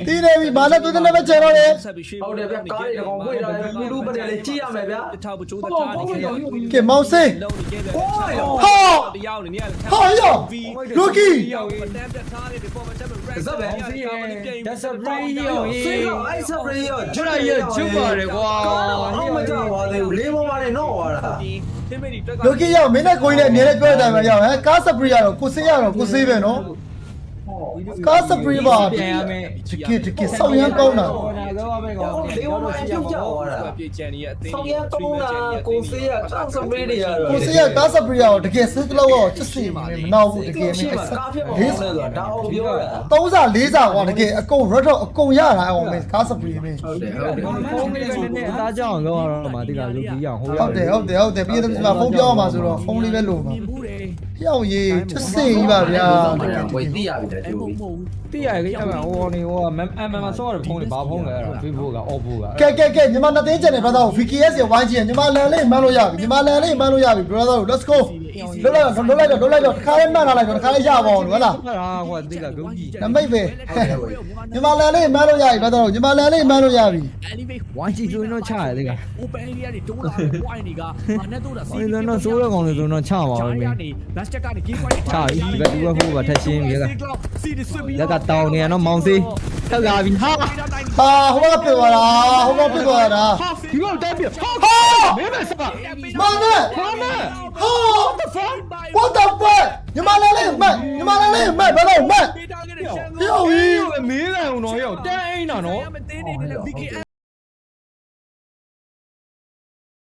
တီးနေပြီမာလက်သွေးတဲ့ပဲချေတော့တယ် ဟုတ်တယ်ဗျကားတွေကောင်ဝေးတာလူပတယ်လေကြည့်ရမယ်ဗျာ ကဲမောင်စိဟာယောလူကီ ဇက်ပဲ That's a radio ဆေးရောအဲ့ဆပ်ရီရော ကျွတ်ရကျုပ်ပါတယ်ကွာ အောက်မကြောက်ပါသေးဘူးလေးပေါ်မှာနေတော့သွားတာ လူကီရောက်မင်းနဲ့ကိုင်းနဲ့အမြဲတမ်းပြောတဲ့အတိုင်းပဲရောက်ဟဲ့ကားစပရီရတော့ကိုစေးရတော့ကိုစေးပဲနော်ကားစပရီပါတကယ်ဆောင်းရမ်းကောင်းတာ တော့ပဲကော လေးပေါ်မှာကြောက်ကြသွားတာ ဆောင်းရတုံးတာကိုစေးရတောက်စပရီတွေရတော့ ကိုစေးရကားစပရီရတော့တကယ်စစ်တလို့တော့ချစ်စီမနောက်ဘူးတကယ်မင်း ကားဖြစ်မှာလဲဆိုတာဒါအောင်ပြောတာ 3စာ4စာကွာတကယ်အကုန်ရတော့အကုန်ရတာအောင်မင်းကားစပရီမင်း ဟုတ်တယ်ဟုတ်တယ် ဖုန်းလေးနဲ့အသားကြောင်လောက်တော့မှတိကလူကြီးအောင်ဟို ဟုတ်တယ်ပြီးတော့ဒီမှာဖုန်းပြောမှာဆိုတော့ဖုန်းလေးပဲလိုမှာပြောင်းရေးချစ်စီကြီးပါဗျာ ဝေးတိရပြီတဲ့ကျိုးပြီ တိရခဲ့ရမှာဟိုနေဟိုမဆောရဖုန်းလေးဘာဖုန်းလဲအဲ့ဒါ Facebook က Oppo က ကဲညီမနှစ်သိန်းကျန်တယ် brother ကို VKS ရဝိုင်းချင်ညီမလန်လေးမှန်းလို့ရပြီညီမလန်လေးမှန်းလို့ရပြီ brother ကို let's go လွတ်လိုက်တော့တခါလေးမှန်းလာလိုက်တော့တခါလေးရပါအောင်ဟုတ်လား ဟာဟိုတိကဂုံကြီး နမိတ်ပဲညီမလန်လေးမှန်းလို့ရပြီ brother ကိုညီမလန်လေးမှန်းလို့ရပြီ ဝိုင်းကြီးဆိုတော့ချရတယ်တိက open area တွေတိုးလာပွိုင်းတွေကမနဲ့တိုးတာ ဟိုလည်းတော့ဆိုးရကောင်လေဆိုတော့ချပါဦးမင်း last check ကနေ game point ချပြီဒီဘက်ဒီဘက်ဟိုကထက်ရှင်းပြီကလက်ကတောင်းနေရတော့မောင်စေးထက်လာပြီဟာ ဟိုကပြသွားတာဒီကောင်တက်ပြီဟာမင်းမစပါ မောင်နဲ့ ဟာမ what the fuck ညီမလန်လေးမှတ် brother မှတ် ဟေးမင်းလည်းဟိုတော့ရောက်တန်းအိမ်တာနော် မတင်းနေတယ် VKS